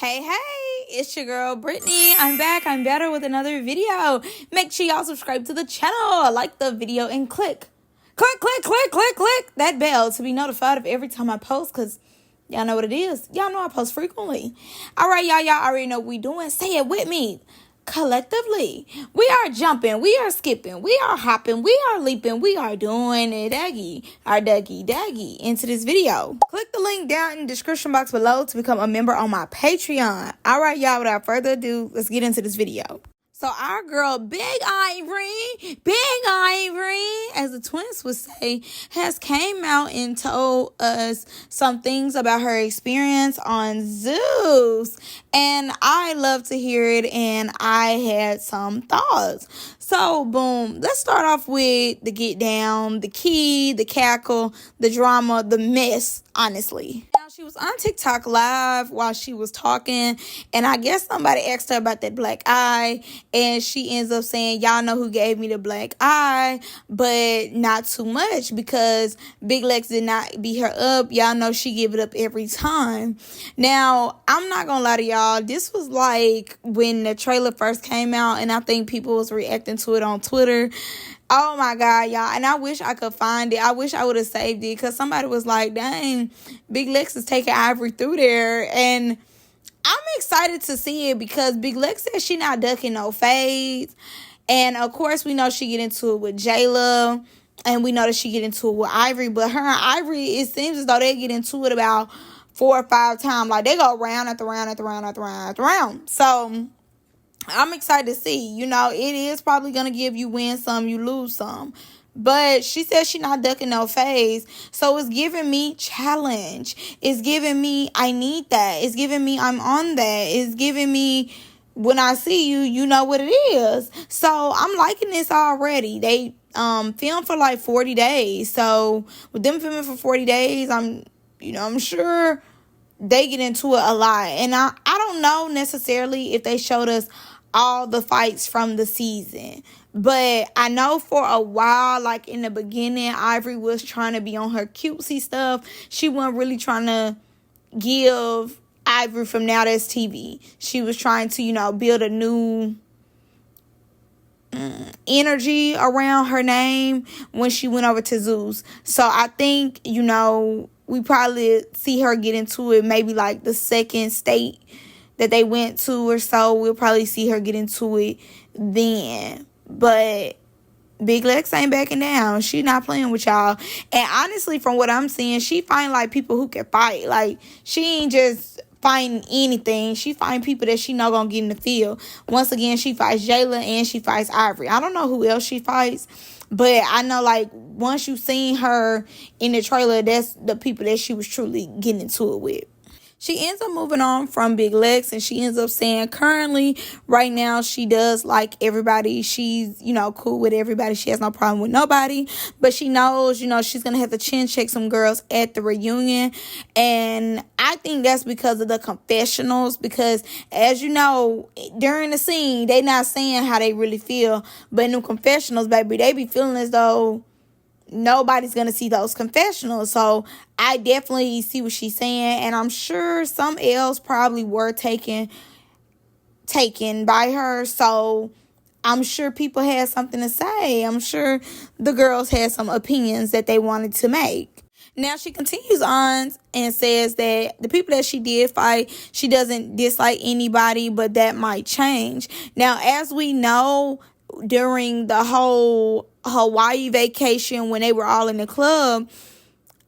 Hey, it's your girl Brittany. I'm back. I'm better with another video. Make sure y'all subscribe to the channel, like the video, and click that bell to be notified of every time I post, because y'all know what it is. Y'all know I post frequently. All right, y'all already know what we doing. Say it with me. Collectively, we are jumping, we are skipping, we are hopping, we are leaping, we are doing it daggy into this video. Click the link down in the description box below to become a member on my Patreon. All right, y'all, without further ado, let's get into this video. So our girl, Big Ivory, as the twins would say, has came out and told us some things about her experience on Zeus. And I love to hear it, and I had some thoughts. So, boom, let's start off with the get down, the key, the cackle, the drama, the mess, honestly. Now, she was on TikTok live while she was talking, and I guess somebody asked her about that black eye, and she ends up saying, y'all know who gave me the black eye, but not too much, because Big Lex did not beat her up. Y'all know she give it up every time. Now, I'm not gonna lie to y'all, this was like when the trailer first came out, and I think people was reacting to it on Twitter. Oh my God, y'all. And I wish I could find it. I wish I would have saved it, because somebody was like, dang, Big Lex is taking Ivory through there. And I'm excited to see it, because Big Lex says she not ducking no fades. And of course, we know she get into it with Jayla, and we know that she get into it with Ivory. But her and Ivory, it seems as though they get into it about 4 or 5 times. Like, they go round after round after round after round after round. So I'm excited to see. You know, it is probably going to give you win some, you lose some. But she says she not ducking no phase. So it's giving me challenge. It's giving me I need that. It's giving me I'm on that. It's giving me when I see you, you know what it is. So I'm liking this already. They filmed for like 40 days. So with them filming for 40 days, I'm sure they get into it a lot. And I don't know necessarily if they showed us all the fights from the season. But I know for a while, like in the beginning, Ivory was trying to be on her cutesy stuff. She wasn't really trying to give Ivory from Now That's TV. She was trying to, build a new energy around her name when she went over to Zeus. So I think, we probably see her get into it maybe like the second state that they went to or so. We'll probably see her get into it then. But Big Lex ain't backing down. She not playing with y'all. And honestly, from what I'm seeing, she find like people who can fight. Like, she ain't just fighting anything. She find people that she know gonna get in the field. Once again, she fights Jayla and she fights Ivory. I don't know who else she fights, but I know, like, once you seen her in the trailer, that's the people that she was truly getting into it with. She ends up moving on from Big Lex, and she ends up saying currently, right now, she does like everybody. She's, cool with everybody. She has no problem with nobody. But she knows, she's going to have to chin check some girls at the reunion. And I think that's because of the confessionals. Because, as you know, during the scene, they not saying how they really feel. But in the confessionals, baby, they be feeling as though nobody's going to see those confessionals. So I definitely see what she's saying. And I'm sure some L's probably were taken by her. So I'm sure people had something to say. I'm sure the girls had some opinions that they wanted to make. Now she continues on and says that the people that she did fight, she doesn't dislike anybody, but that might change. Now, as we know, during the whole Hawaii vacation, when they were all in the club,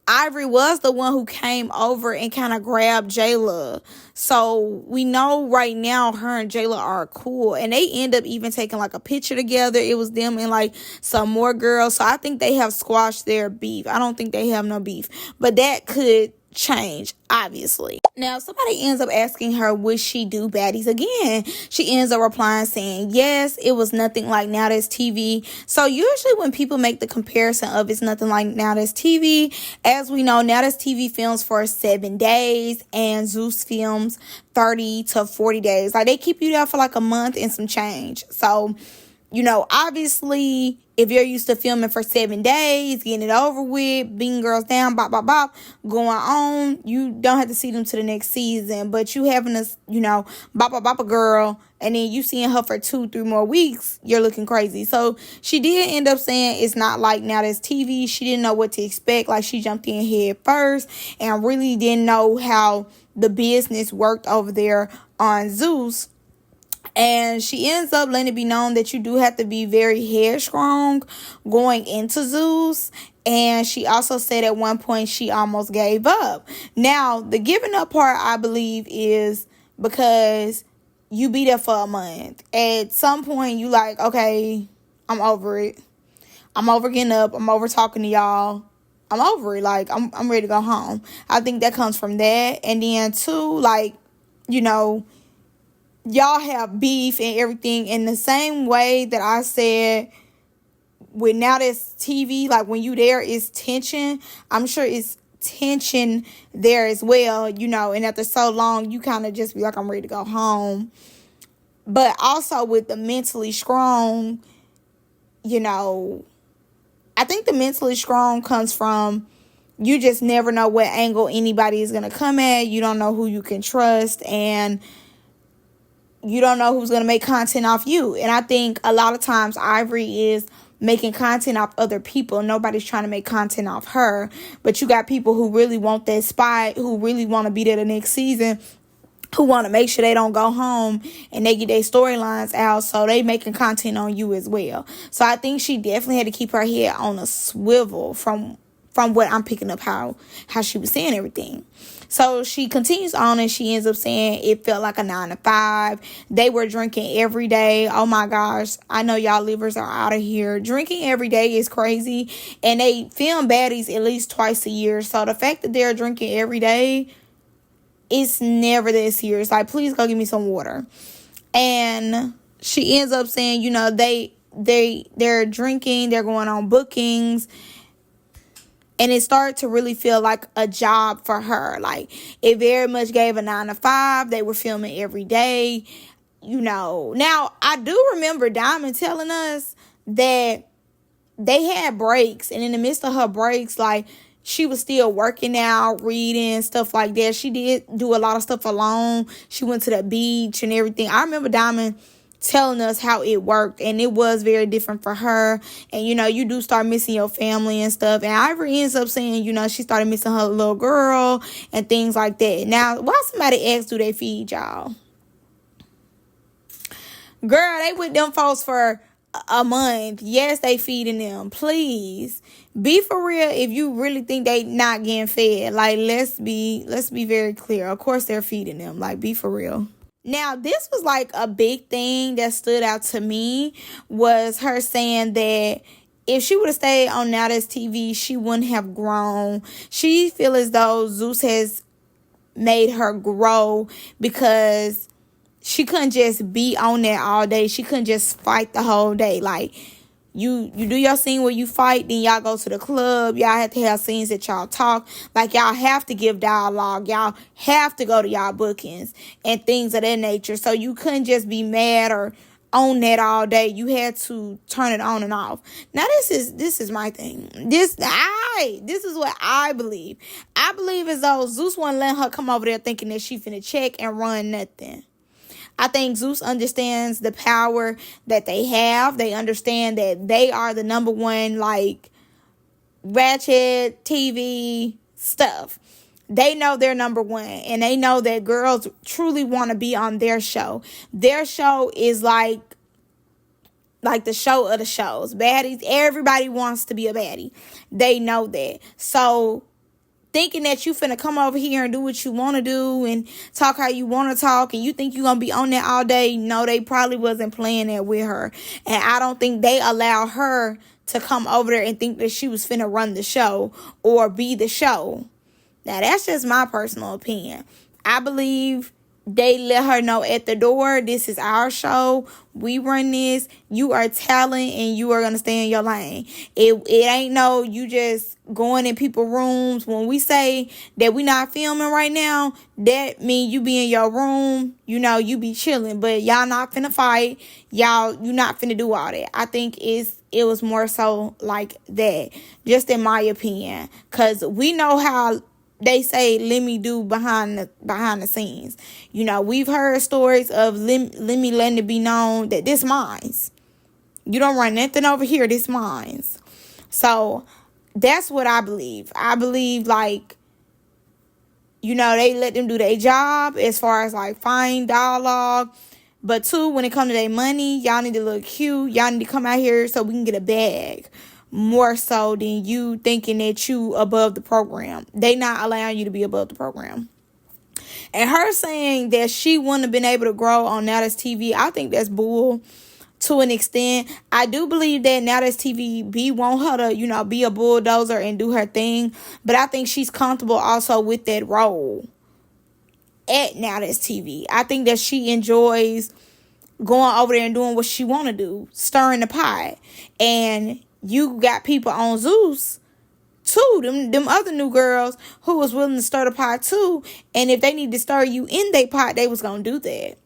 Ivory was the one who came over and kind of grabbed Jayla. So we know right now her and Jayla are cool. And they end up even taking like a picture together. It was them and like some more girls. So I think they have squashed their beef. I don't think they have no beef. But that could change, obviously. Now, somebody ends up asking her, would she do baddies again? She ends up replying saying, yes, it was nothing like Now That's TV. So usually when people make the comparison of it's nothing like Now That's TV, as we know, Now That's TV films for 7 days and Zeus films 30 to 40 days. Like, they keep you there for like a month and some change. So, obviously if you're used to filming for 7 days, getting it over with, beating girls down, bop, bop, bop, going on, you don't have to see them to the next season. But you having this, bop, bop, bop a girl, and then you seeing her for 2-3 more weeks, you're looking crazy. So she did end up saying it's not like now there's TV. She didn't know what to expect. Like, she jumped in head first and really didn't know how the business worked over there on Zeus. And she ends up letting it be known that you do have to be very headstrong going into Zeus. And she also said at one point she almost gave up. Now, the giving up part, I believe, is because you be there for a month. At some point, you like, okay, I'm over it. I'm over getting up. I'm over talking to y'all. I'm over it. Like, I'm ready to go home. I think that comes from that. And then, too, like, y'all have beef and everything. In the same way that I said, with now there's TV, like when you there is tension. I'm sure it's tension there as well, and after so long, you kind of just be like, I'm ready to go home. But also with the mentally strong, I think the mentally strong comes from you just never know what angle anybody is going to come at. You don't know who you can trust, and you don't know who's going to make content off you. And I think a lot of times Ivory is making content off other people. Nobody's trying to make content off her. But you got people who really want that spot, who really want to be there the next season, who want to make sure they don't go home and they get their storylines out. So they making content on you as well. So I think she definitely had to keep her head on a swivel from what I'm picking up how she was saying everything. So she continues on and she ends up saying it felt like a 9 to 5. They were drinking every day. Oh my gosh. I know y'all livers are out of here. Drinking every day is crazy. And they film baddies at least twice a year. So the fact that they're drinking every day, it's never that serious. Like, please go give me some water. And she ends up saying, they're drinking, they're going on bookings. And it started to really feel like a job for her. Like, it very much gave a 9 to 5. They were filming every day, Now, I do remember Diamond telling us that they had breaks. And in the midst of her breaks, like, she was still working out, reading, stuff like that. She did do a lot of stuff alone. She went to the beach and everything. I remember Diamond telling us how it worked, and it was very different for her. And you do start missing your family and stuff. And Ivory ends up saying she started missing her little girl and things like that. Now, why somebody asks, do they feed y'all? Girl, they with them folks for a month. Yes, they feeding them. Please be for real. If you really think they not getting fed, like, let's be very clear. Of course they're feeding them. Like, be for real. Now, this was like a big thing that stood out to me, was her saying that if she would have stayed on Now That's TV, she wouldn't have grown. She feel as though Zeus has made her grow because she couldn't just be on there all day. She couldn't just fight the whole day. Like, you do your scene where you fight, then y'all go to the club. Y'all have to have scenes that y'all talk. Like, y'all have to give dialogue. Y'all have to go to y'all bookings and things of that nature. So you couldn't just be mad or on that all day. You had to turn it on and off. Now, this is my thing. This is what I believe. I believe as though Zeus wasn't letting her come over there thinking that she finna check and run nothing. I think Zeus understands the power that they have. They understand that they are the number one, like, ratchet TV stuff. They know they're number one. And they know that girls truly want to be on their show. Their show is like the show of the shows. Baddies, everybody wants to be a baddie. They know that. So thinking that you finna come over here and do what you want to do and talk how you want to talk and you think you're going to be on there all day. No, they probably wasn't playing that with her. And I don't think they allowed her to come over there and think that she was finna run the show or be the show. Now, that's just my personal opinion. I believe they let her know at the door, this is our show. We run this. You are talent and you are going to stay in your lane. It ain't no you just going in people's rooms. When we say that we not filming right now, that mean you be in your room. You know, you be chilling. But y'all not finna fight. You not finna do all that. I think it was more so like that. Just in my opinion. Because we know how they say let me do behind the scenes. You know, we've heard stories of let me letting it be known that this mine's. You don't run nothing over here, this mine's. So that's what I believe. I believe like, you know, they let them do their job as far as like fine dialogue. But two, when it comes to their money, y'all need to look cute. Y'all need to come out here so we can get a bag. More so than you thinking that you above the program. They not allowing you to be above the program. And her saying that she wouldn't have been able to grow on Now That's TV, I think that's bull to an extent. I do believe that Now That's TV want her to, you know, be a bulldozer and do her thing. But I think she's comfortable also with that role at Now That's TV. I think that she enjoys going over there and doing what she want to do, stirring the pot. And you got people on Zeus too, them other new girls who was willing to stir the pot too. And if they need to stir you in their pot, they was gonna do that.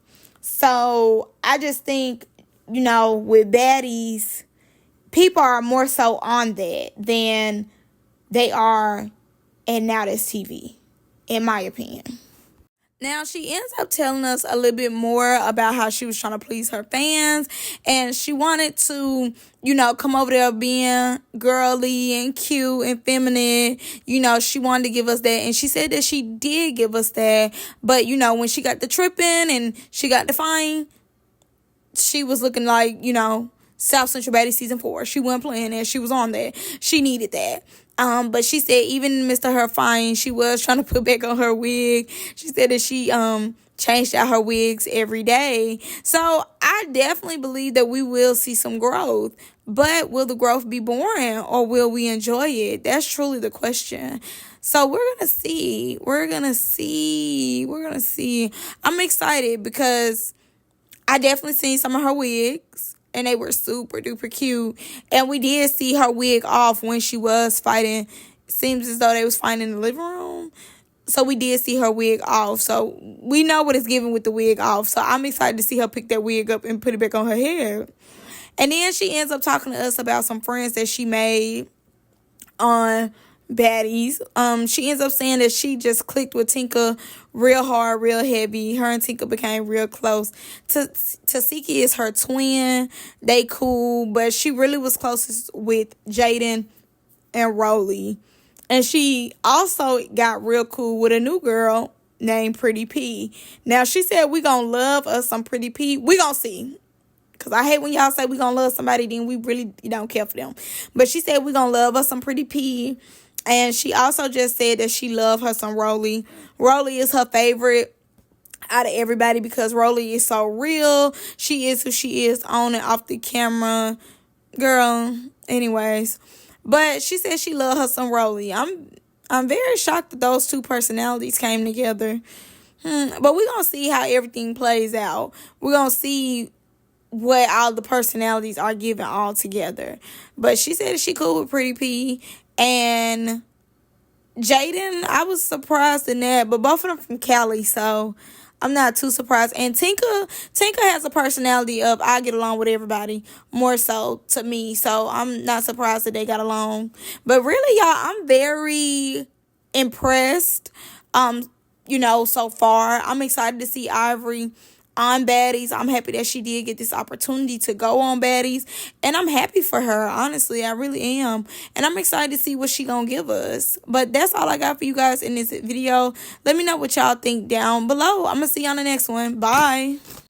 So I just think, you know, with baddies, people are more so on that than they are at Now That's TV, in my opinion. Now, she ends up telling us a little bit more about how she was trying to please her fans. And she wanted to, you know, come over there being girly and cute and feminine. You know, she wanted to give us that. And she said that she did give us that. But, you know, when she got the tripping and she got the fine, she was looking like, you know, South Central Baddies Season 4. She wasn't playing that. She was on that. She needed that. But she said even amidst her fine, she was trying to put back on her wig. She said that she changed out her wigs every day. So I definitely believe that we will see some growth. But will the growth be boring or will we enjoy it? That's truly the question. So we're going to see. We're going to see. I'm excited because I definitely seen some of her wigs. And they were super duper cute. And we did see her wig off when she was fighting. Seems as though they was fighting in the living room. So we did see her wig off. So we know what it's giving with the wig off. So I'm excited to see her pick that wig up and put it back on her head. And then she ends up talking to us about some friends that she made on Baddies. She ends up saying that she just clicked with Tinka real hard, real heavy. Her and Tinka became real close. Tasiki is her twin. They cool, but she really was closest with Jaden and Rolly. And she also got real cool with a new girl named Pretty P. Now, she said we gonna love us some Pretty P. We gonna see. Because I hate when y'all say we gonna love somebody, then we really don't care for them. But she said we gonna love us some Pretty P. And she also just said that she loved her some Rolly. Rolly is her favorite out of everybody because Rolly is so real. She is who she is on and off the camera. Girl, anyways. But she said she loved her some Rolly. I'm very shocked that those two personalities came together. But we're going to see how everything plays out. We're going to see what all the personalities are giving all together. But she said she cool with Pretty P. And Jaden, I was surprised in that. But both of them from Cali, so I'm not too surprised. And Tinka has a personality of I get along with everybody more so to me. So I'm not surprised that they got along. But really, y'all, I'm very impressed. You know, so far. I'm excited to see Ivory on Baddies. I'm happy that she did get this opportunity to go on Baddies. And I'm happy for her. Honestly, I really am. And I'm excited to see what she gonna give us. But that's all I got for you guys in this video. Let me know what y'all think down below. I'm gonna see you on the next one. Bye.